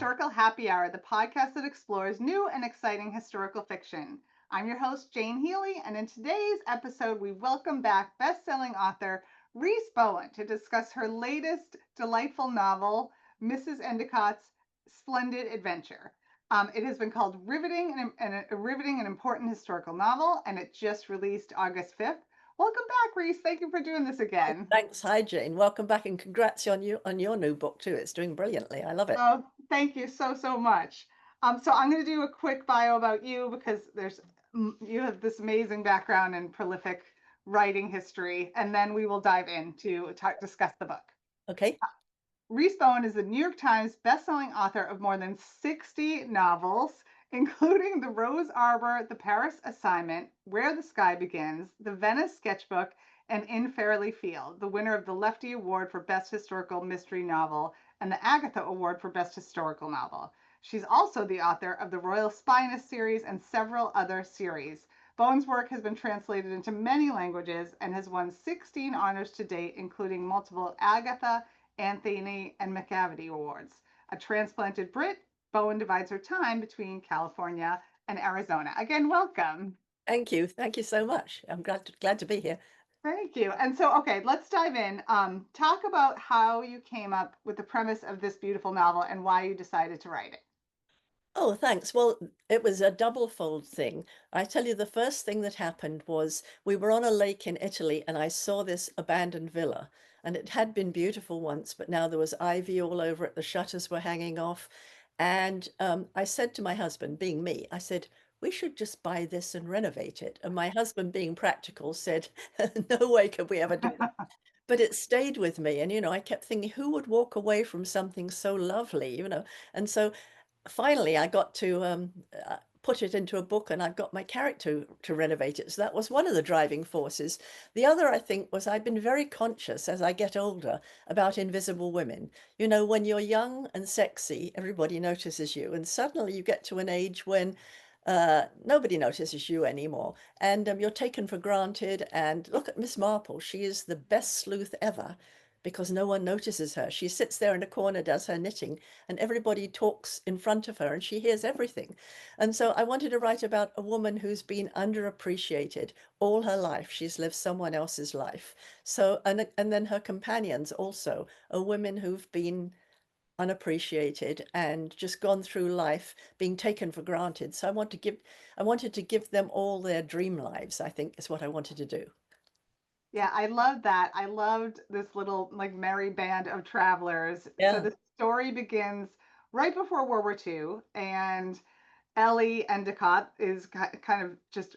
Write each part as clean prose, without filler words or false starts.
Historical Happy Hour, the podcast that explores new and exciting historical fiction. I'm your host, Jane Healey, and in today's episode, we welcome back best-selling author Rhys Bowen to discuss her latest delightful novel, Mrs. Endicott's Splendid Adventure. It has been called a riveting and important historical novel, and it just released August 5th. Welcome back, Rhys. Thank you for doing this Oh, again. thanks. Hi, Jane. Welcome back and congrats on your new book too. It's doing brilliantly. I love it. Oh, thank you so much. So I'm going to do a quick bio about you because you have this amazing background and prolific writing history, and then we will dive in to discuss the book. Okay. Rhys Bowen is the New York Times bestselling author of more than 60 novels, including The Rose Arbor, The Paris Assignment, Where the Sky Begins, The Venice Sketchbook, and In Fairly Field, the winner of the Lefty Award for Best Historical Mystery Novel and the Agatha Award for Best Historical Novel. She's also the author of the Royal Spiness series and several other series. Bowen's work has been translated into many languages and has won 16 honors to date, including multiple Agatha, Anthony, and McAvity Awards. A transplanted Brit, Bowen divides her time between California and Arizona. Again, welcome. Thank you. Thank you so much. I'm glad to be here. Thank you. And so, okay, let's dive in. Talk about how you came up with the premise of this beautiful novel and why you decided to write it. Oh, thanks. Well, it was a double fold thing. I tell you, the first thing that happened was we were on a lake in Italy and I saw this abandoned villa. And it had been beautiful once, but now there was ivy all over it. The shutters were hanging off. And I said to my husband, being me, I said, we should just buy this and renovate it. And my husband, being practical, said, no way could we ever do that. But it stayed with me. And, I kept thinking, who would walk away from something so lovely? And so finally I got to put it into a book and I've got my character to renovate it. So that was one of the driving forces. The other, I think, was I've been very conscious as I get older about invisible women. When you're young and sexy, everybody notices you. And suddenly you get to an age when nobody notices you anymore. And you're taken for granted. And look at Miss Marple. She is the best sleuth ever because no one notices her. She sits there in a corner, does her knitting, and everybody talks in front of her and she hears everything. And so I wanted to write about a woman who's been underappreciated all her life. She's lived someone else's life. So, and then her companions also are women who've been unappreciated and just gone through life being taken for granted. So I wanted to give them all their dream lives, I think is what I wanted to do. Yeah, I love that. I loved this little like merry band of travelers. So Yeah. the story begins right before World War II, and Ellie Endicott is kind of just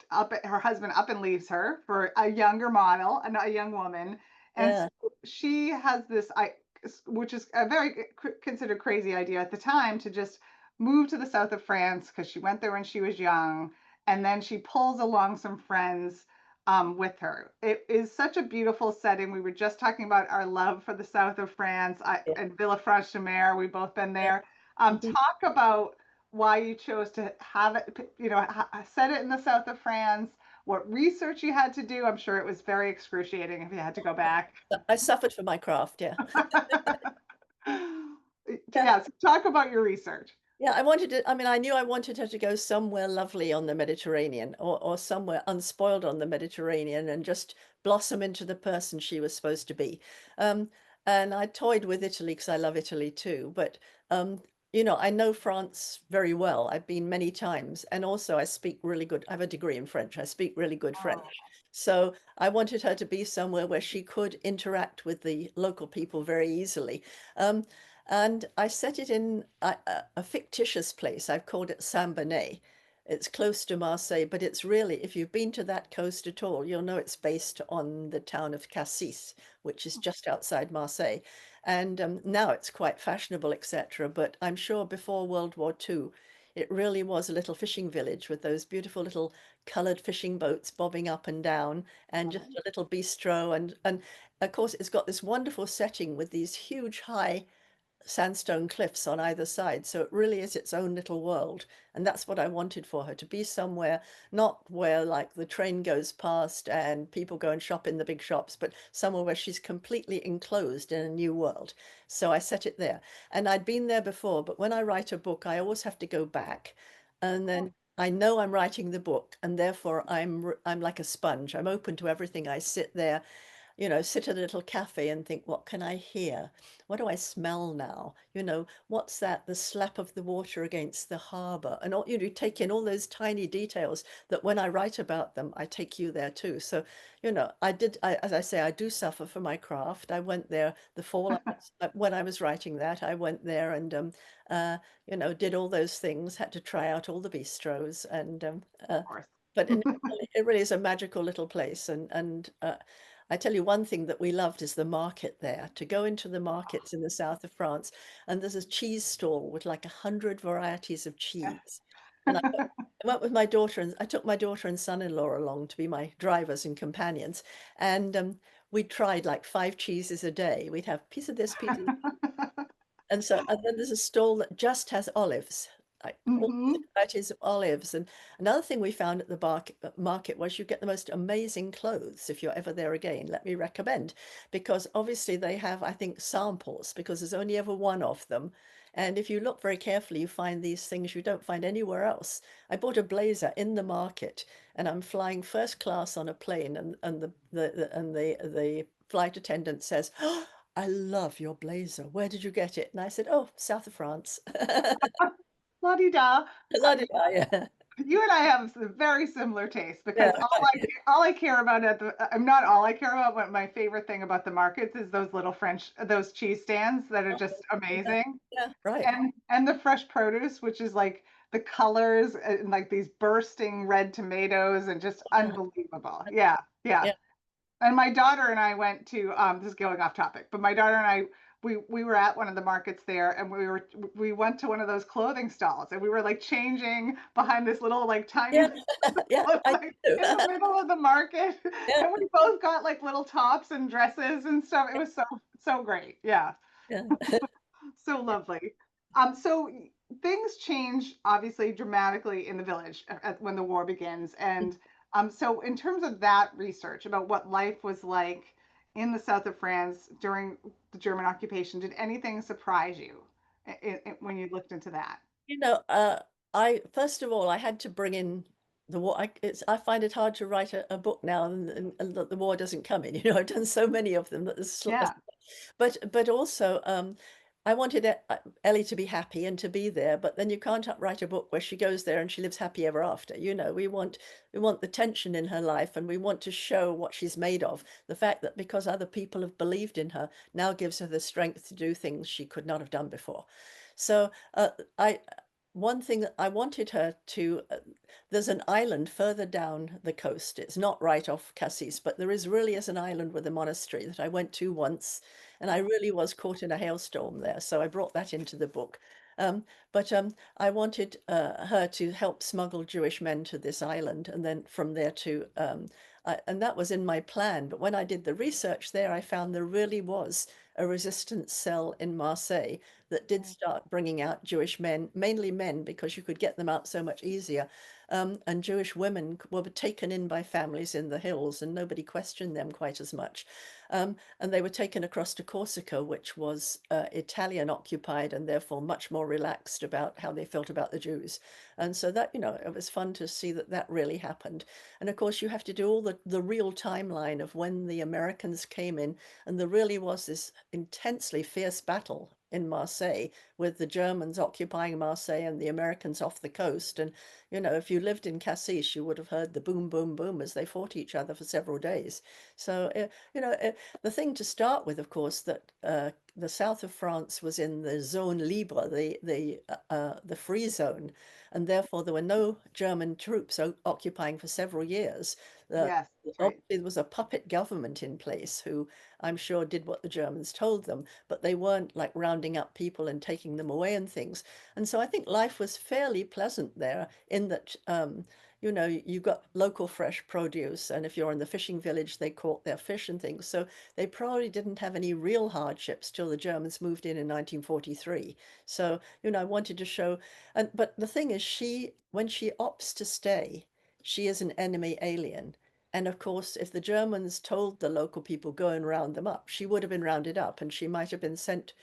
her husband up and leaves her for a younger model and a young woman. And Yeah. so she has this, which is a very considered crazy idea at the time, to just move to the south of France because she went there when she was young. And then she pulls along some friends with her. It is such a beautiful setting. We were just talking about our love for the south of France Yeah. and Villefranche-sur-Mer. We've both been Yeah. there. Mhm. Talk about why you chose to have it, set it in the south of France, what research you had to do. I'm sure it was very excruciating if you had to go back. I suffered for my craft, yeah. Yeah. Yeah, so talk about your research. Yeah, I mean, I knew I wanted her to go somewhere lovely on the Mediterranean or somewhere unspoiled on the Mediterranean and just blossom into the person she was supposed to be. Um, and I toyed with Italy because I love Italy too. But, I know France very well. I've been many times. And also I speak really good. I have a degree in French. I speak really good French. Oh, So I wanted her to be somewhere where she could interact with the local people very easily. Um, and I set it in a fictitious place. I've called it Saint-Bonnet. It's close to Marseille, but it's really, if you've been to that coast at all, you'll know it's based on the town of Cassis, which is just outside Marseille. And now it's quite fashionable, etc. But I'm sure before World War II, it really was a little fishing village with those beautiful little colored fishing boats bobbing up and down, and just a little bistro. And of course, it's got this wonderful setting with these huge high sandstone cliffs on either side. So it really is its own little world. And that's what I wanted for her, to be somewhere, not where like the train goes past and people go and shop in the big shops, but somewhere where she's completely enclosed in a new world. So I set it there. And I'd been there before, but when I write a book, I always have to go back. Of And course. then I know I'm writing the book, and therefore I'm like a sponge. I'm open to everything. I sit there, sit at a little cafe and think, what can I hear? What do I smell now? What's that? The slap of the water against the harbor. And all, take in all those tiny details that when I write about them, I take you there too. So, as I say, I do suffer for my craft. I went there the fall, when I was writing that, I went there and, uh, did all those things, had to try out all the bistros and, Of course. but it really is a magical little place. And I tell you one thing that we loved is the market there. To go into the markets in the south of France, and there's a cheese stall with like 100 varieties of cheese. And I went with my daughter, and I took my daughter and son-in-law along to be my drivers and companions. And we tried like 5 cheeses a day. We'd have piece of this, piece of, and then there's a stall that just has olives, like all Hmm. varieties of olives. And another thing we found at the market was you get the most amazing clothes if you're ever there again. Let me recommend, because obviously they have, I think, samples, because there's only ever one of them. And if you look very carefully, you find these things you don't find anywhere else. I bought a blazer in the market, and I'm flying first class on a plane, and the flight attendant says, "Oh, I love your blazer. Where did you get it?" And I said, "Oh, south of France." La-di-da. La-di-da, yeah. You and I have some very similar tastes Yeah, because all I care about I'm not all I care about, but my favorite thing about the markets is those little those cheese stands that are just yeah, amazing. yeah, right. And the fresh produce, which is like the colors and like these bursting red tomatoes and just Yeah, unbelievable. Yeah, yeah. yeah, And my daughter and I went to this is going off topic, but my daughter and I we were at one of the markets there and we went to one of those clothing stalls and we were like changing behind this little like tiny yeah, yeah, I like do. in the middle of the market Yeah, and we both got like little tops and dresses and stuff. It was so great. Yeah. yeah. So lovely. So things change obviously dramatically in the village when the war begins. And so, in terms of that research about what life was like in the south of France during the German occupation, did anything surprise you when you looked into that? You know, I first of all I had to bring in the war. I find it hard to write a book now, and that the war doesn't come in. I've done so many of them that Yeah. but also I wanted Ellie to be happy and to be there, but then you can't write a book where she goes there and she lives happy ever after. We want the tension in her life, and we want to show what she's made of. The fact that because other people have believed in her now gives her the strength to do things she could not have done before. So I one thing that I wanted her to, there's an island further down the coast. It's not right off Cassis, but there really is an island with a monastery that I went to once, and I really was caught in a hailstorm there. So I brought that into the book. But I wanted her to help smuggle Jewish men to this island, and then from there and that was in my plan. But when I did the research there, I found there really was a resistance cell in Marseille that did start bringing out Jewish men, mainly men, because you could get them out so much easier. And Jewish women were taken in by families in the hills, and nobody questioned them quite as much. And they were taken across to Corsica, which was Italian occupied and therefore much more relaxed about how they felt about the Jews. And so that, it was fun to see that that really happened. And of course, you have to do all the real timeline of when the Americans came in, and there really was this intensely fierce battle in Marseille with the Germans occupying Marseille and the Americans off the coast. And, if you lived in Cassis, you would have heard the boom, boom, boom as they fought each other for several days. So, the thing to start with, of course, that the south of France was in the zone libre, the free zone, and therefore there were no German troops occupying for several years. Uh, Yes, that's right. Obviously, there was a puppet government in place who I'm sure did what the Germans told them, but they weren't like rounding up people and taking them away and things. And so I think life was fairly pleasant there in that, you know, you got local fresh produce, and if you're in the fishing village, they caught their fish and things. So they probably didn't have any real hardships till the Germans moved in 1943. So, you know, I wanted to show, and but the thing is, when she opts to stay, she is an enemy alien. And of course, if the Germans told the local people, go and round them up, she would have been rounded up and she might have been sent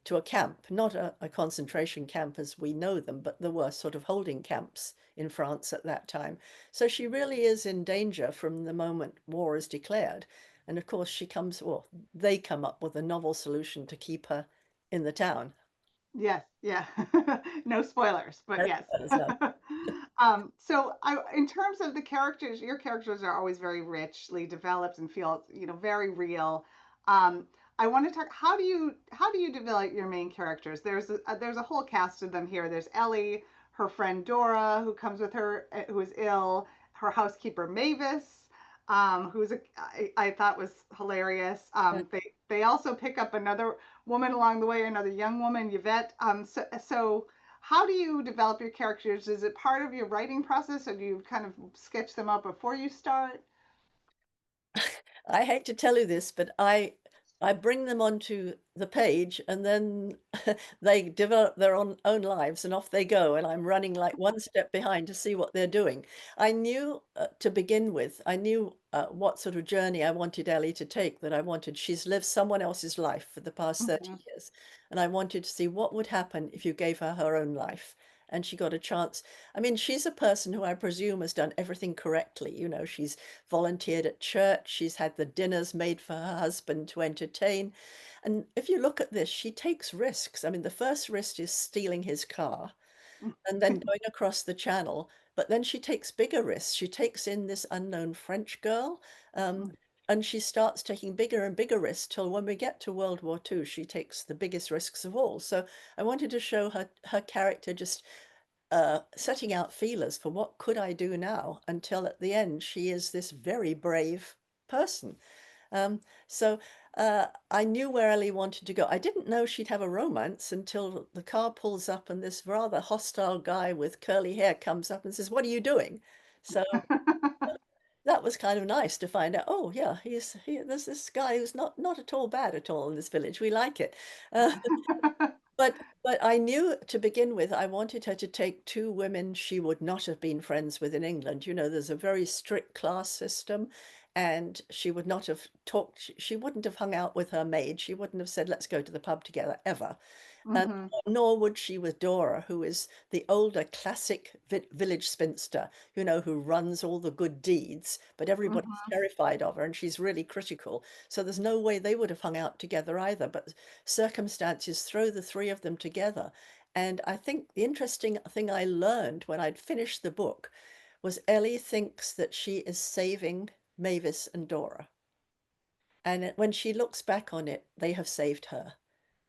to a camp, not a concentration camp as we know them, but there were sort of holding camps in France at that time. So she really is in danger from the moment war is declared. And of course, well, they come up with a novel solution to keep her in the town. Yes, yeah. No spoilers, but That yes. is no. In terms of the characters, your characters are always very richly developed and feel, very real. Um, I want to talk. How do you develop your main characters? There's a whole cast of them here. There's Ellie, her friend Dora, who comes with her, who is ill. Her housekeeper Mavis, who's I thought was hilarious. They also pick up another woman along the way, another young woman, Yvette. So how do you develop your characters? Is it part of your writing process, or do you kind of sketch them up before you start? I hate to tell you this, but I bring them onto the page and then they develop their own lives and off they go. And I'm running like one step behind to see what they're doing. I knew to begin with, I knew what sort of journey I wanted Ellie to take, that I wanted, she's lived someone else's life for the past 30 Mhm. years. And I wanted to see what would happen if you gave her her own life. And she got a chance. I mean, she's a person who I presume has done everything correctly. You know, she's volunteered at church. She's had the dinners made for her husband to entertain. And if you look at this, she takes risks. I mean, the first risk is stealing his car and then going across the channel. But then she takes bigger risks. She takes in this unknown French girl. Um, and she starts taking bigger and bigger risks till when we get to World War II, she takes the biggest risks of all. So I wanted to show her character just setting out feelers for what could I do now, until at the end she is this very brave person. Um, so I knew where Ellie wanted to go. I didn't know she'd have a romance until the car pulls up and this rather hostile guy with curly hair comes up and says, "What are you doing?" So that was kind of nice to find out. Oh yeah, there's this guy who's not at all bad at all in this village. We like it. Uh, but I knew to begin with, I wanted her to take two women she would not have been friends with in England. You know, there's a very strict class system, and she would not have talked, she wouldn't have hung out with her maid. She wouldn't have said, let's go to the pub together, ever. And Hmm. nor would she with Dora, who is the older classic village spinster, you know, who runs all the good deeds, but everybody's Hmm. terrified of her and she's really critical. So there's no way they would have hung out together either. But circumstances throw the three of them together. And I think the interesting thing I learned when I'd finished the book was Ellie thinks that she is saving Mavis and Dora. And when she looks back on it, they have saved her.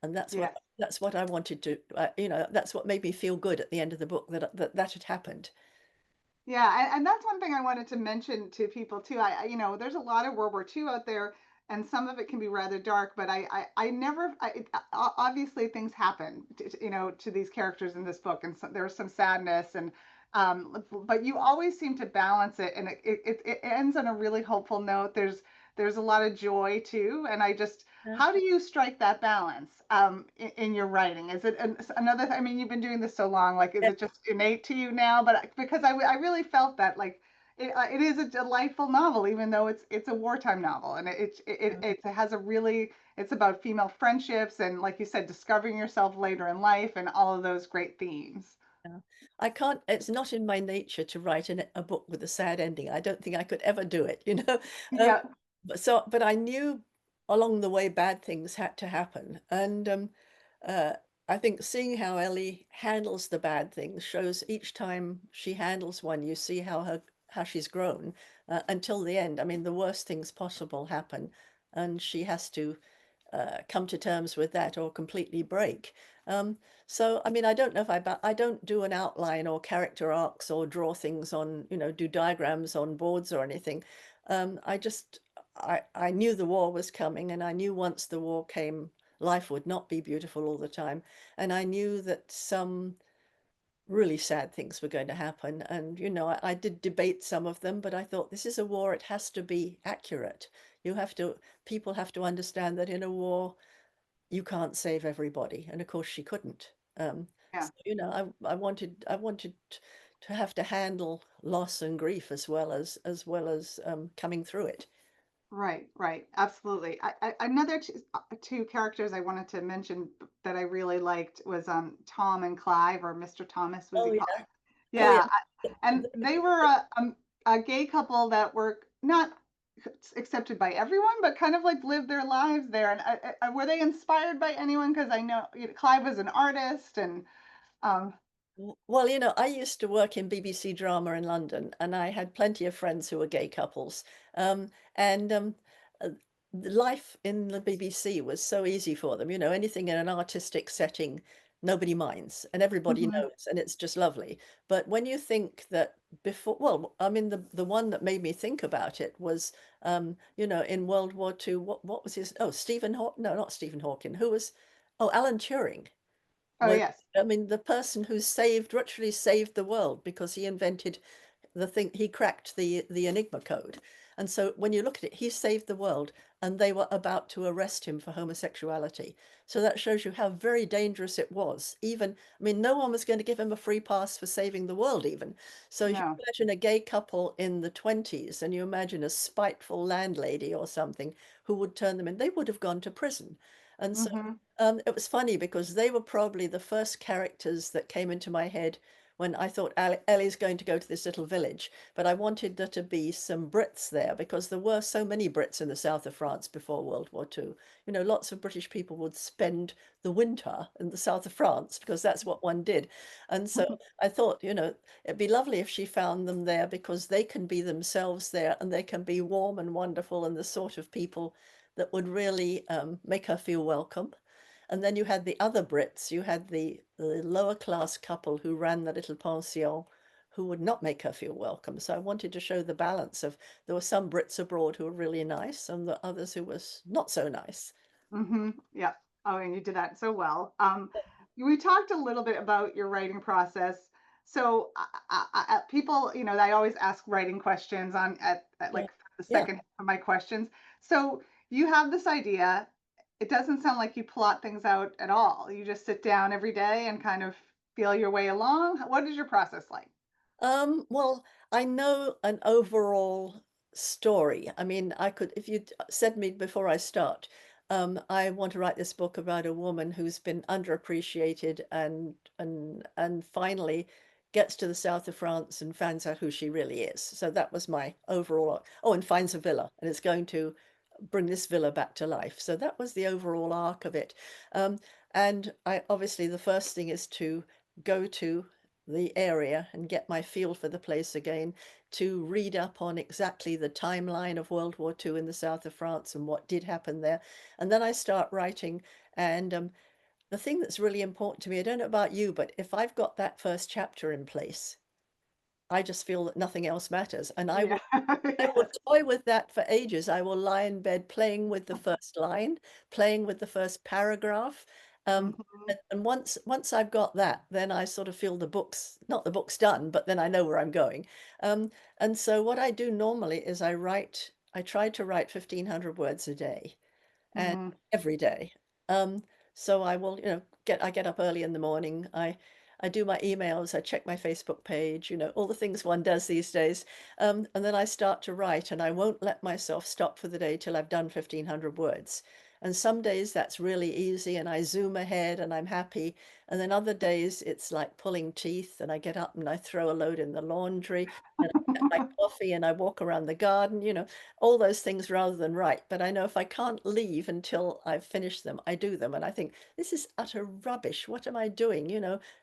And Yes. that's what I wanted to, you know, that's what made me feel good at the end of the book, that had happened. Yeah, and that's one thing I wanted to mention to people too. There's a lot of World War II out there, and some of it can be rather dark. But I never, obviously things happen, to these characters in this book, and so, there's some sadness, but you always seem to balance it, and it ends on a really hopeful note. There's a lot of joy too, and Yeah. how do you strike that balance in your writing? Is it another? I mean, you've been doing this so long. Like, is it just innate to you now? But because I really felt that, like, it is a delightful novel, even though it's a wartime novel, and it has a really, it's about female friendships and, like you said, discovering yourself later in life and all of those great themes. Yeah. I can't, it's not in my nature to write a book with a sad ending. I don't think I could ever do it, you know. Um, Yeah. but I knew along the way bad things had to happen. And uh, I think seeing how Ellie handles the bad things shows each time she handles one, you see how she's grown until the end. I mean, the worst things possible happen, and she has to come to terms with that or completely break. So, I mean, I don't know if I don't do an outline or character arcs or draw things on, you know, do diagrams on boards or anything. I just, I knew the war was coming, and I knew once the war came, life would not be beautiful all the time. And I knew that some really sad things were going to happen. And, I did debate some of them, but I thought this is a war. It has to be accurate. You have to, people have to understand that in a war, you can't save everybody. And of course, she couldn't. Yeah. So, I wanted to have to handle loss and grief as well as coming through it. Right, right, absolutely. Another two characters I wanted to mention that I really liked was Tom and Clive, or Mr. Thomas was he Oh called? yeah. Oh yeah. Yeah, and they were a gay couple that were not accepted by everyone, but kind of like lived their lives there. And were they inspired by anyone? Because I know, Clive was an artist, and um, Well, I used to work in BBC drama in London, and I had plenty of friends who were gay couples. And uh, the life in the BBC was so easy for them. Anything in an artistic setting, nobody minds, and everybody mhm. knows, and it's just lovely. But when you think that before, well, I mean, the one that made me think about it was, in World War II, what was his? Oh, Stephen Haw no, not Stephen Hawking. Who was? Oh, Alan Turing Oh was, yes. I mean, the person who literally saved the world because he invented the thing, he cracked the Enigma code. And so when you look at it, he saved the world, and they were about to arrest him for homosexuality. So that shows you how very dangerous it was. Even, I mean, no one was going to give him a free pass for saving the world, even. So if you No. imagine a gay couple in the 20s, and you imagine a spiteful landlady or something who would turn them in, they would have gone to prison. And so Hmm. it was funny because they were probably the first characters that came into my head when I thought Ellie's going to go to this little village, but I wanted there to be some Brits there because there were so many Brits in the south of France before World War II. Lots of British people would spend the winter in the south of France because that's what one did. And so I thought, it'd be lovely if she found them there because they can be themselves there and they can be warm and wonderful and the sort of people that would really make her feel welcome. And then you had the other Brits. You had the lower class couple who ran the little pension who would not make her feel welcome. So I wanted to show the balance of there were some Brits abroad who were really nice and the others who was not so nice. Yeah. Oh, and you did that so well. We talked a little bit about your writing process. So people, I always ask writing questions at Yeah. like the Yeah. second half of my questions. So you have this idea. It doesn't sound like you plot things out at all. You just sit down every day and kind of feel your way along. What is your process like? Well, I know an overall story. I mean, if you'd said me before I start, I want to write this book about a woman who's been underappreciated and finally gets to the south of France and finds out who she really is. So that was my overall, oh, and finds a villa and it's going to bring this villa back to life. So that was the overall arc of it. Um, and I obviously the first thing is to go to the area and get my feel for the place again, to read up on exactly the timeline of World War II in the south of France and what did happen there. And then I start writing. And the thing that's really important to me, I don't know about you, but if I've got that first chapter in place, I just feel that nothing else matters. And I Yeah. will I will Yes. toy with that for ages. I will lie in bed playing with the first line, playing with the first paragraph. Hmm. And once I've got that, then I sort of feel not the book's done, but then I know where I'm going. Um, and so what I do normally is I try to write 1,500 words a day and Hmm. every day. Um, so I will, I get up early in the morning. I do my emails, I check my Facebook page, all the things one does these days. And then I start to write, and I won't let myself stop for the day till I've done 1,500 words. And some days that's really easy, and I zoom ahead and I'm happy. And then other days it's like pulling teeth, and I get up and I throw a load in the laundry, and I get my coffee and I walk around the garden, all those things rather than write. But I know if I can't leave until I've finished them, I do them. And I think, this is utter rubbish. What am I doing?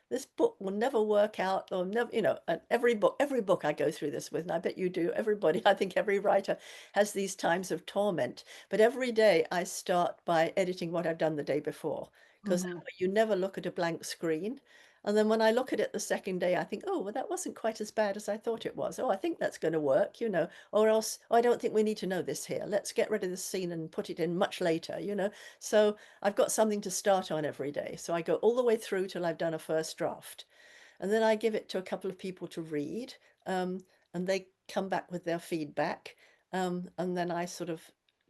This book will never work out or never, and every book I go through this with, and I bet you do, everybody, I think every writer has these times of torment. But every day I start by editing what I've done the day before, because Hmm. you never look at a blank screen. And then when I look at it the second day, I think, oh, well, that wasn't quite as bad as I thought it was. Oh, I think that's going to work, or else, oh, I don't think we need to know this here. Let's get rid of this scene and put it in much later. So I've got something to start on every day. So I go all the way through till I've done a first draft. and then I give it to a couple of people to read, um, and they come back with their feedback, and then I sort of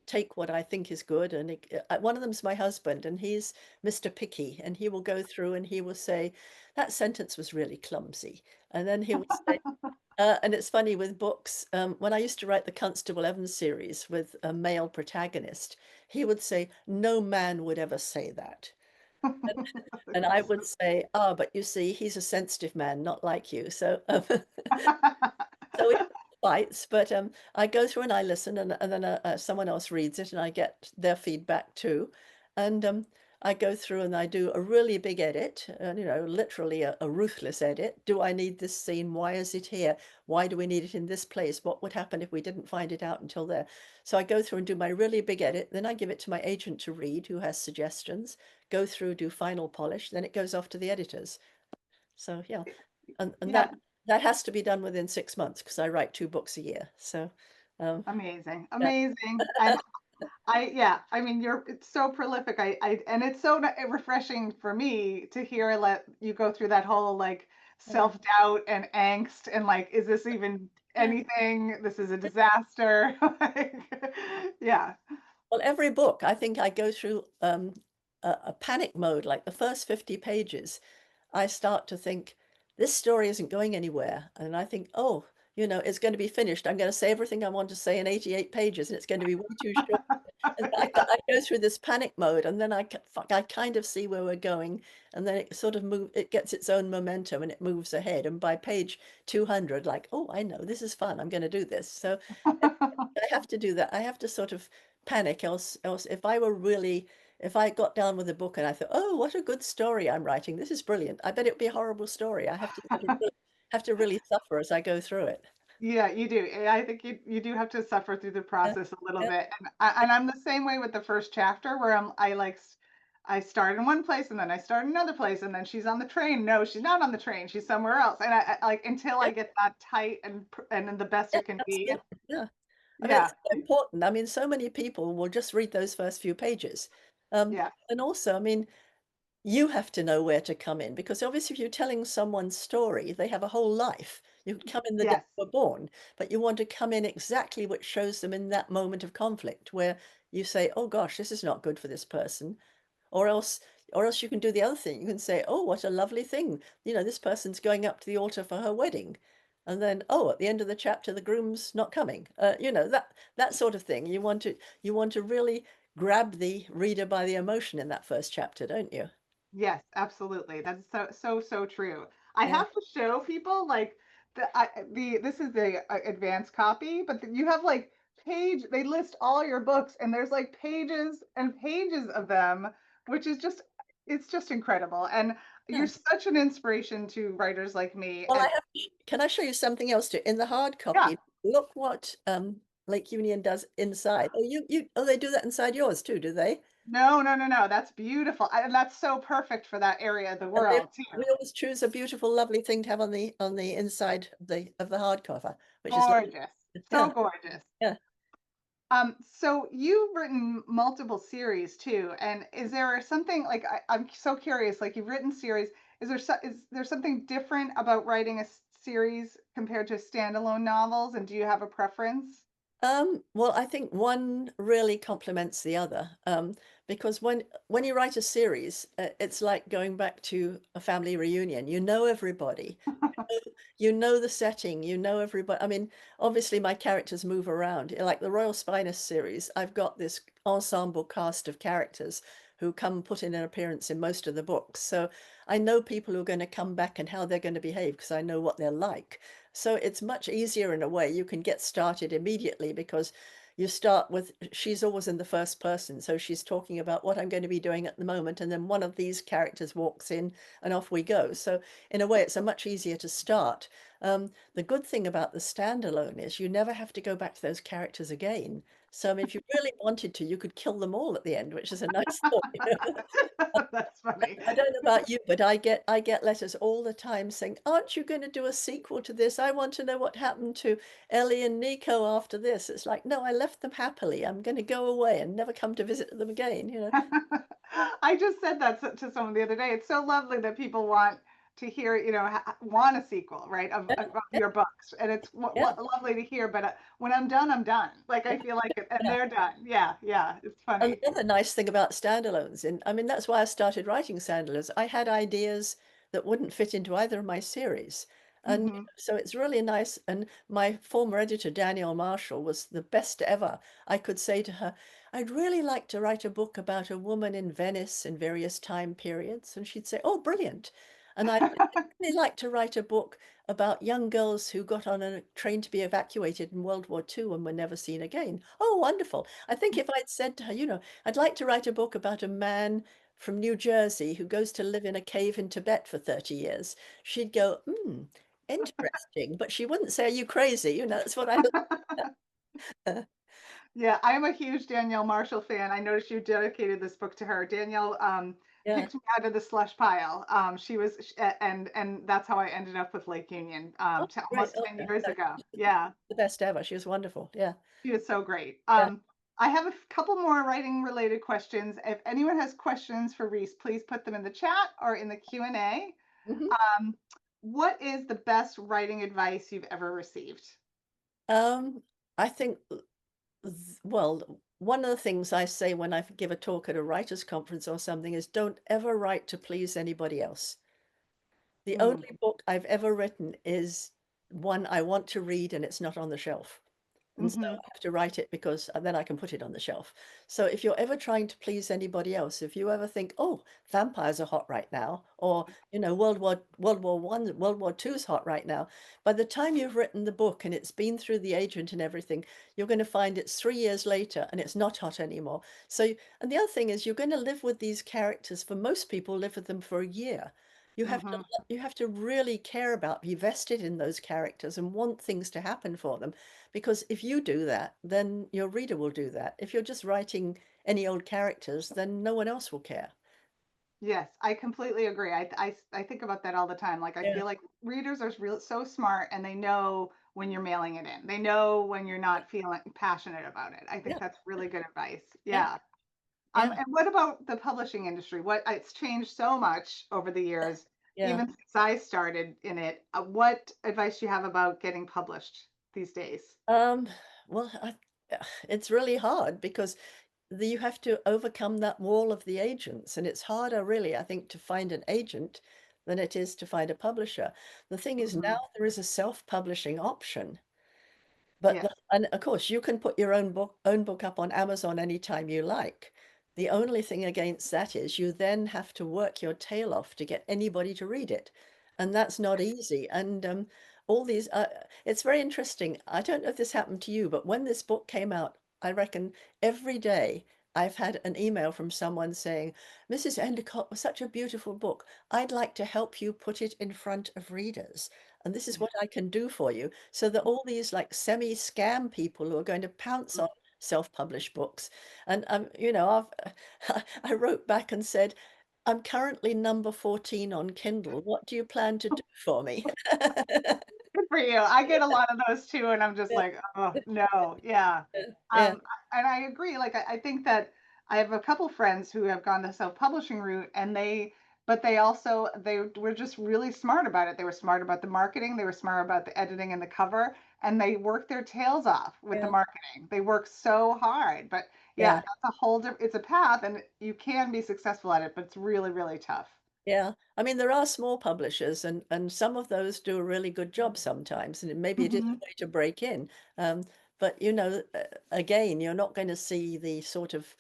take what I think is good. And one of them's my husband, and he's Mr. Picky, and he will go through and he will say, that sentence was really clumsy. And then he will say, and it's funny with books, when I used to write the Constable Evans series with a male protagonist, he would say, no man would ever say that. And I would say, oh, but you see, he's a sensitive man, not like you. So, so we have fights, but I go through and I listen, and then someone else reads it, and I get their feedback too. And I go through and I do a really big edit, you know, literally a ruthless edit. Do I need this scene? Why is it here? Why do we need it in this place? What would happen if we didn't find it out until there? So I go through and do my really big edit. Then I give it to my agent to read, who has suggestions, go through, do final polish. Then it goes off to the editors. So yeah, and Yeah, that has to be done within 6 months because I write 2 books a year. So um, amazing, yeah, amazing. And yeah, I mean, it's so prolific. And it's so refreshing for me to hear let you go through that whole like yeah, self-doubt and angst and like, is this even yeah. anything? This is a disaster. Like, yeah. Well, every book, I think I go through a panic mode. Like the first 50 pages, I start to think, this story isn't going anywhere. And I think, oh, you know, it's going to be finished. I'm going to say everything I want to say in 88 pages, and it's going to be way too short. And Yeah. I go through this panic mode, and then I kind of see where we're going, and then it sort of it gets its own momentum, and it moves ahead. And by page 200, like, oh, I know, this is fun. I'm going to do this. So I have to do that. I have to sort of panic, else if I were really, if I got down with a book and I thought, oh, what a good story I'm writing. This is brilliant. I bet it would be a horrible story. I have to sort of have to really suffer as I go through it. Yeah, you do. I think you do have to suffer through the Yeah, process a little yeah, bit. And I'm the same way with the first chapter where I start in one place and then I start in another place and then she's on the train. No, she's not on the train. She's somewhere else. And I like until yeah, I get that tight and the best yeah, it can be. absolutely. Yeah. I mean, it's Yeah. so important. I mean, so many people will just read those first few pages. Yeah. And also, I mean, you have to know where to come in because obviously if you're telling someone's story, they have a whole life. You can come in the day Yes. they were born, but you want to come in exactly what shows them in that moment of conflict where you say, oh gosh, this is not good for this person. Or else or else you can do the other thing. You can say, oh, what a lovely thing. You know, this person's going up to the altar for her wedding. And then, oh, at the end of the chapter, the groom's not coming. You know, that sort of thing. You want to really grab the reader by the emotion in that first chapter, don't you? Yes, absolutely. That's so true. I Yeah. have to show people like the this is the advanced copy, but you have like they list all your books and there's like pages and pages of them, which is just it's just incredible. And you're Yeah. such an inspiration to writers like me. Well, And can I show you something else too? In the hard yeah, copy, look what Lake Union does inside. Oh, they do that inside yours too, do they? no. That's beautiful. And that's so perfect for that area of the And they world too. we always choose a beautiful, lovely thing to have on the inside of the hardcover, which is lovely. Gorgeous. Yeah, So gorgeous. yeah. So you've written multiple series too, and is there something like I'm so curious? Like you've written series, is there something different about writing a series compared to standalone novels? And do you have a preference? Well, I think one really complements the other, because when you write a series, it's like going back to a family reunion. You know everybody, you know the setting, you know everybody. I mean, obviously my characters move around. Like the Royal Spinus series, I've got this ensemble cast of characters who come put in an appearance in most of the books. So I know people who are going to come back and how they're going to behave because I know what they're like. So it's much easier in a way. You can get started immediately because you start with, she's always in the first person. So she's talking about what I'm going to be doing at the moment. And then one of these characters walks in and off we go. So in a way, it's a much easier to start. The good thing about the standalone is you never have to go back to those characters again. So I mean, if you really wanted to, you could kill them all at the end, which is a nice thought. That's funny. I don't know about you, but I get letters all the time saying, "Aren't you going to do a sequel to this? I want to know what happened to Ellie and Nico after this." It's like, no, I left them happily. I'm going to go away and never come to visit them again, you know. I just said that to someone the other day. It's so lovely that people want to hear, want a sequel, right, Yeah, of yeah, your books, and it's yeah. lovely to hear. But when I'm done, I'm done. Like I feel like it, and Yeah. they're done. Yeah, yeah, it's funny. Another nice thing about standalones, and I mean, that's why I started writing standalones. I had ideas that wouldn't fit into either of my series. And Hmm. so it's really nice. And my former editor, Danielle Marshall, was the best ever. I could say to her, I'd really like to write a book about a woman in Venice in various time periods. And she'd say, oh, brilliant. And I'd really like to write a book about young girls who got on a train to be evacuated in World War II and were never seen again. Oh, wonderful. I think if I'd said to her, I'd like to write a book about a man from New Jersey who goes to live in a cave in Tibet for 30 years, she'd go, interesting. But she wouldn't say, are you crazy? That's what I like. Yeah, I'm a huge Danielle Marshall fan. I noticed you dedicated this book to her. Danielle Yeah. picked me out of the slush pile. She was, and that's how I ended up with Lake Union Oh, great. almost Oh, 10 yeah. years No, ago. she's Yeah, the best ever. She was wonderful. Yeah. she was so great. Yeah. I have a couple more writing related questions. If anyone has questions for Rhys, please put them in the chat or in the Q&A. Hmm. Um, what is the best writing advice you've ever received? Um, I think, well, one of the things I say when I give a talk at a writers' conference or something is don't ever write to please anybody else. The Mm, only book I've ever written is one I want to read and it's not on the shelf. And so hmm. I have to write it because then I can put it on the shelf. So if you're ever trying to please anybody else, if you ever think, oh, vampires are hot right now, or World War I, World War II is hot right now, by the time you've written the book and it's been through the agent and everything, you're going to find it's 3 years later and it's not hot anymore. So, and the other thing is you're going to live with these characters. For most people, live with them for a year. You have to Hmm. you have to really care about, be vested in those characters and want things to happen for them. Because if you do that, then your reader will do that. If you're just writing any old characters, then no one else will care. Yes, I completely agree. I think about that all the time. Like I Yeah, feel like readers are real so smart and they know when you're mailing it in. They know when you're not feeling passionate about it. I think yeah, that's really good advice. yeah, Yeah. yeah, And what about the publishing industry? What it's changed so much over the years, yeah. even since I started in it. What advice do you have about getting published these days? Um, well, it's really hard because you have to overcome that wall of the agents, and it's harder, really, I think, to find an agent than it is to find a publisher. The thing is, now Hmm. there is a self-publishing option. But Yes. and of course, you can put your own book up on Amazon anytime you like. The only thing against that is you then have to work your tail off to get anybody to read it, and that's not easy. And all these, it's very interesting. I don't know if this happened to you, but when this book came out, I reckon every day I've had an email from someone saying, "Mrs. Endicott was such a beautiful book. I'd like to help you put it in front of readers." And this is what I can do for you. So that all these like semi-scam people who are going to pounce on self-published books. And I wrote back and said, I'm currently number 14 on Kindle. What do you plan to do for me? Good for you. I get a lot of those too, and I'm just Yeah, like, oh no, yeah. yeah, And I agree. Like I think that I have a couple friends who have gone the self-publishing route, and but they were just really smart about it. They were smart about the marketing, they were smart about the editing and the cover, and they worked their tails off with the yeah, marketing. They work so hard. But yeah, yeah. that's a whole different. It's a path, and you can be successful at it, but it's really, really tough. Yeah, I mean there are small publishers, and some of those do a really good job sometimes, and maybe it is a Hmm. way to break in. Um, but again, you're not going to see the sort of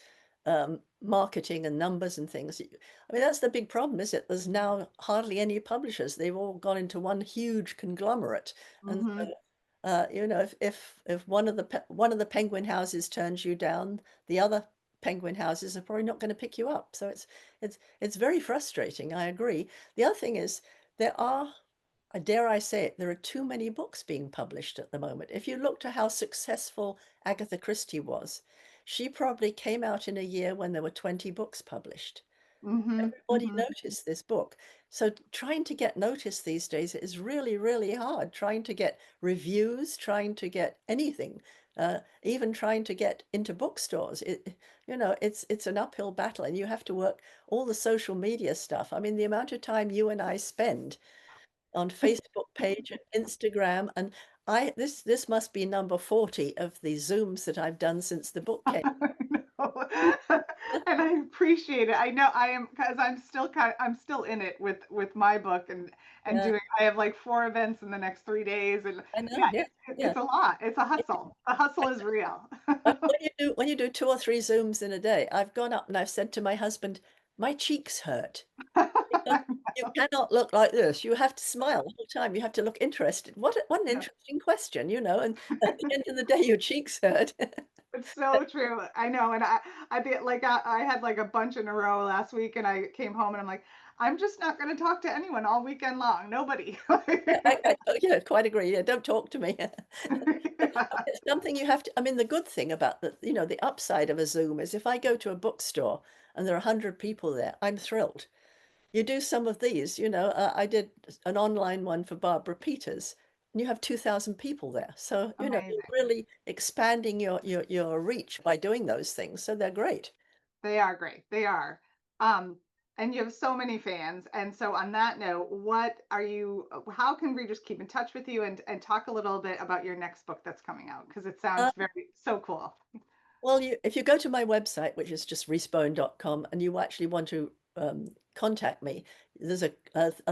marketing and numbers and things. I mean, that's the big problem, is it? There's now hardly any publishers. They've all gone into one huge conglomerate, and Hmm. so if one of the penguin houses turns you down, the other penguin houses are probably not going to pick you up. So it's very frustrating. I agree. The other thing is there are, dare I say it, there are too many books being published at the moment. If you look to how successful Agatha Christie was, she probably came out in a year when there were 20 books published. Hmm. Everybody Hmm. noticed this book. So trying to get noticed these days is really, really hard. Trying to get reviews, trying to get anything. even trying to get into bookstores. It's an uphill battle, and you have to work all the social media stuff. I mean, the amount of time you and I spend on Facebook page and Instagram, and this must be number 40 of the Zooms that I've done since the book came. No. And I appreciate it. I know I am, because I'm still in it with my book, and Yeah, doing, I have like 4 events in the next 3 days, and I know. yeah, Yeah, yeah. it's a lot. It's a hustle. The hustle is real. When you do 2 or 3 Zooms in a day, I've gone up and I've said to my husband, my cheeks hurt. Because you cannot look like this. You have to smile the whole time. You have to look interested. What an Yeah. interesting question, and at the end of the day, your cheeks hurt. It's so true. I know. And I did like, I had like a bunch in a row last week, and I came home and I'm like, I'm just not going to talk to anyone all weekend long. Nobody. Yeah, quite agree. Yeah, don't talk to me. Yeah. It's something you have to. I mean, the good thing about the upside of a Zoom is if I go to a bookstore and there are 100 people there, I'm thrilled. You do some of these, I did an online one for Barbara Peters, and you have 2,000 people there. So, you're Amazing. really expanding your reach by doing those things. So they're great. They are great. They are. Um, and you have so many fans. And so on that note, how can we just keep in touch with you, and talk a little bit about your next book that's coming out? Because it Uh, sounds so cool. well, if you go to my website, which is just rhysbowen.com, and you actually want to contact me, there's a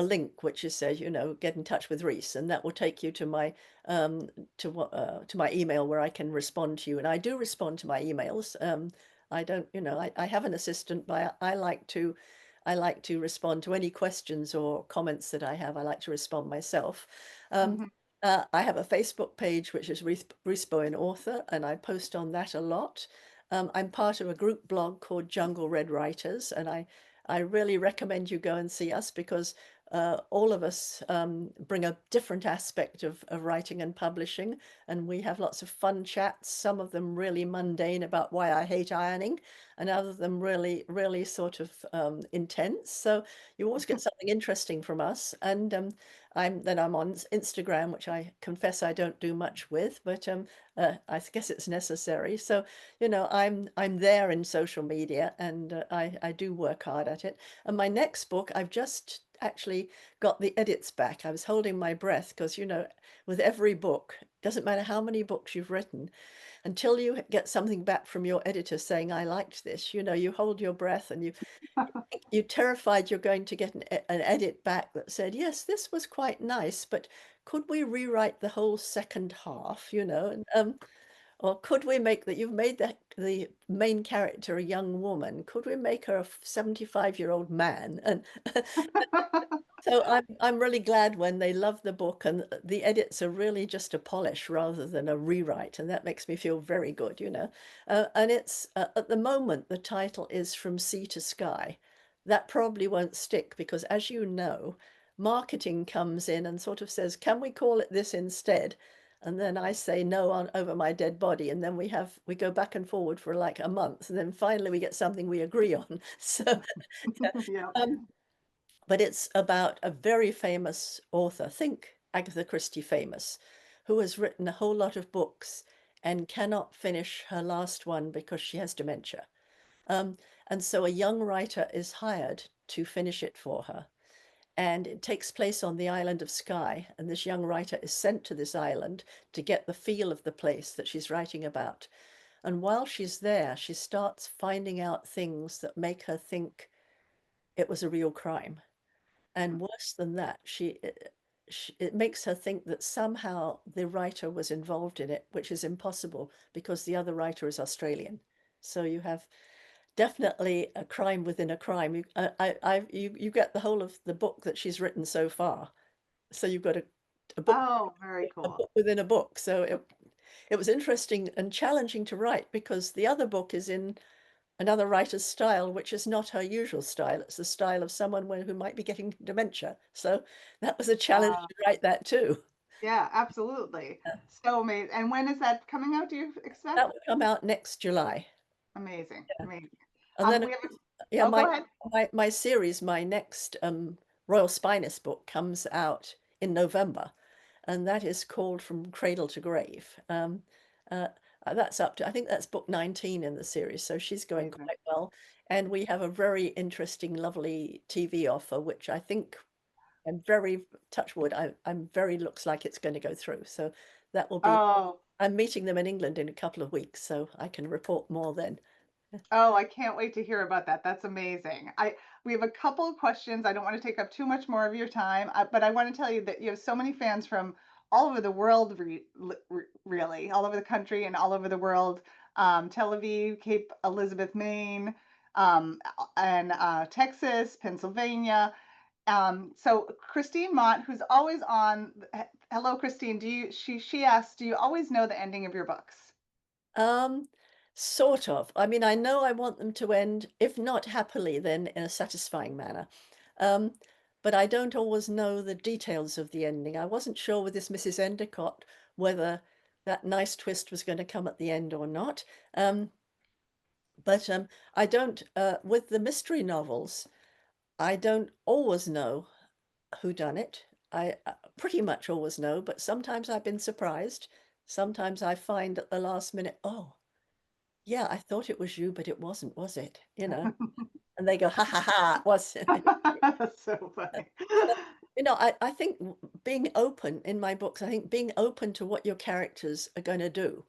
link which just says, get in touch with Rhys, and that will take you to my to my email where I can respond to you. And I do respond to my emails. I don't, I have an assistant, but I like to respond to any questions or comments that I have. I like to respond myself. Um, Mhm. I have a Facebook page, which is Rhys Bowen Author, and I post on that a lot. I'm part of a group blog called Jungle Red Writers, and I really recommend you go and see us because all of us bring a different aspect of writing and publishing, and we have lots of fun chats, some of them really mundane about why I hate ironing, and other of them really, really sort of intense. So you always get something interesting from us. And I'm on Instagram, which I confess I don't do much with, but I guess it's necessary. So I'm there in social media, and I do work hard at it. And my next book, I've just actually got the edits back. I was holding my breath because with every book, doesn't matter how many books you've written, until you get something back from your editor saying I liked this, you hold your breath, and you're terrified you're going to get an edit back that said, yes, this was quite nice, but could we rewrite the whole second half, and or could we make that you've made the main character a young woman? Could we make her a 75-year-old man? And so I'm really glad when they love the book and the edits are really just a polish rather than a rewrite, and that makes me feel very good. And it's at the moment the title is From Sea to Sky. That probably won't stick because, as you know, marketing comes in and sort of says, "Can we call it this instead?" And then I say no on over my dead body, and then we go back and forward for like a month, and then finally we get something we agree on. So. Yeah. Um, but it's about a very famous author, think Agatha Christie famous, who has written a whole lot of books and cannot finish her last one because she has dementia. Um, and so a young writer is hired to finish it for her. And it takes place on the island of Skye. And this young writer is sent to this island to get the feel of the place that she's writing about. And while she's there, she starts finding out things that make her think it was a real crime. And worse than that, it makes her think that somehow the writer was involved in it, which is impossible because the other writer is Australian. So you have definitely a crime within a crime. You get the whole of the book that she's written so far. So you've got a book Oh, very a cool. book within a book. So it was interesting and challenging to write because the other book is in another writer's style, which is not her usual style. It's the style of someone who might be getting dementia. So that was a challenge Uh, to write that too. yeah, absolutely. So amazing. And when is that coming out, do you That expect? will come out next July. Amazing. Amazing. And then, We have yeah, Oh, my go ahead. my series, my next Royal Spinus book comes out in November, and that is called From Cradle to Grave. Uh, That's up to, I think that's book 19 in the series, so she's going Amazing. quite well. And we have a very interesting, lovely TV offer, which I think I'm very, touch wood, I'm very, looks like it's going to go through. So that will be, Oh, I'm meeting them in England in a couple of weeks, so I can report more then. oh, I can't wait to hear about that. That's amazing. We have a couple of questions. I don't want to take up too much more of your time, but I want to tell you that you have so many fans from all over the world, really, all over the country and all over the world. Tel Aviv, Cape Elizabeth, Maine, and Texas, Pennsylvania. So Christine Mott, who's always on. Hello, Christine. Do you? She asks, do you always know the ending of your books? Um, Sort of. I mean, I know I want them to end, if not happily, then in a satisfying manner. Um, but I don't always know the details of the ending. I wasn't sure with this Mrs. Endicott whether that nice twist was going to come at the end or not. Um, but I don't, with the mystery novels, I don't always know who done it. I pretty much always know, but sometimes I've been surprised. Sometimes I find at the last minute, oh, yeah, I thought it was you, but it wasn't, was it? You know, and they go, ha ha ha, it was. That's so funny. You know, I think being open in my books, I think being open to what your characters are going to do,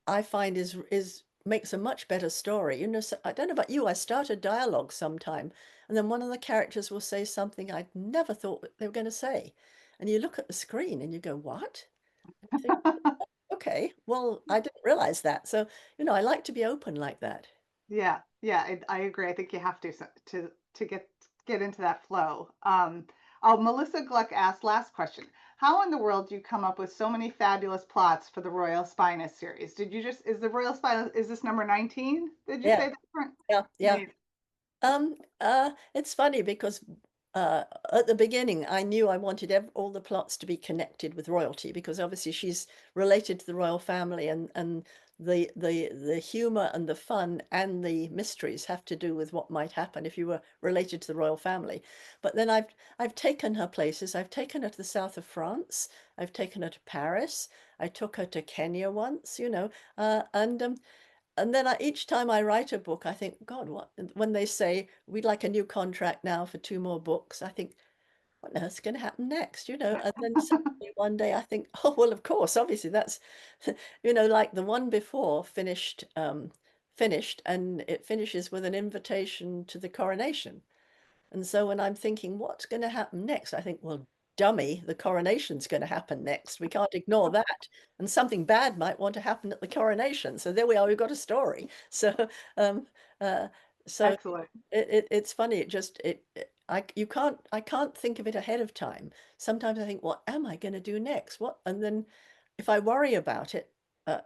I find is makes a much better story. You know, so, I don't know about you, I start a dialogue sometime, and then one of the characters will say something I'd never thought they were going to say. And you look at the screen and you go, what? And you think, okay, well, I didn't realize that. So, you know, I like to be open like that. Yeah, yeah, I agree. I think you have to to get into that flow. Oh, Melissa Gluck asked, last question. How in the world do you come up with so many fabulous plots for the Royal Spinus series? Did you just, is the Royal Spinus, is this number 19? Did you Yeah, say that? Right? yeah, yeah. Amazing. It's funny because uh, at the beginning, I knew I wanted all the plots to be connected with royalty because obviously she's related to the royal family, and the humor and the fun and the mysteries have to do with what might happen if you were related to the royal family. But then I've taken her places. I've taken her to the south of France. I've taken her to Paris. I took her to Kenya once, you know, and then each time I write a book, I think, God, what? When they say we'd like a new contract now for 2 more books, I think, what on earth's going to happen next? You know, and then suddenly one day I think, oh well, of course, obviously that's, you know, like the one before finished, and it finishes with an invitation to the coronation. And so when I'm thinking, what's going to happen next? I think, well, dummy, the coronation's going to happen next. We can't ignore that. And something bad might want to happen at the coronation. So there we are, we've got a story. So um uh so Excellent. it's funny, I can't think of it ahead of time. Sometimes I think, what am I going to do next? What? And then if I worry about it,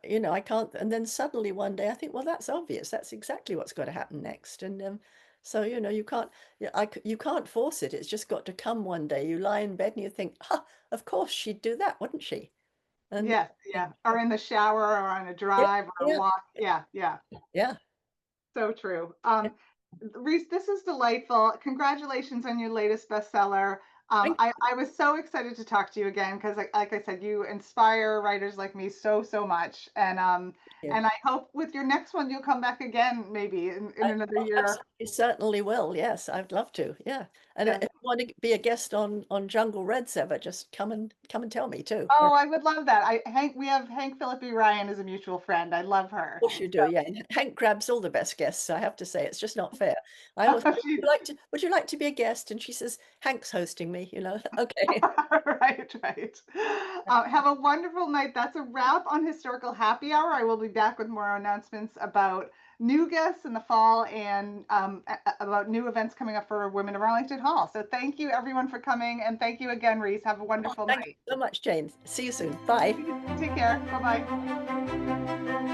you know, I can't, and then suddenly one day I think, well, that's obvious. That's exactly what's going to happen next. And so, you know, you can't, yeah, you can't force it. It's just got to come one day. You lie in bed and you think, ah, of course she'd do that, wouldn't she? And Yes, yeah. Or in the shower or on a yeah, drive or a yeah, walk. Yeah, yeah. yeah. So true. Yeah. Reese, this is delightful. Congratulations on your latest bestseller. Thank I was so excited to talk to you again because, like I said, you inspire writers like me so, so much. you. And I hope with your next one you'll come back again, maybe in another Oh, year. absolutely, certainly will. Yes, I'd love to. Yeah. And if And you want to be a guest on Jungle Red's ever, just come and tell me too. Or oh, I would love that. We have Hank Philippi Ryan as a mutual friend. I love of her. course you do, yeah. And Hank grabs all the best guests, I have to say. It's just not fair. I always say, She's would you like to be a guest? And she says, Hank's hosting me, you know. Okay. right, right. Have a wonderful night. That's a wrap on Historical Happy Hour. I will be back with more announcements about new guests in the fall and about new events coming up for Women of Arlington Hall. So thank you everyone for coming, and thank you again, Reese. Have a Oh, wonderful thank you night. so much, Jane. See you soon. Bye. Take care. Bye bye.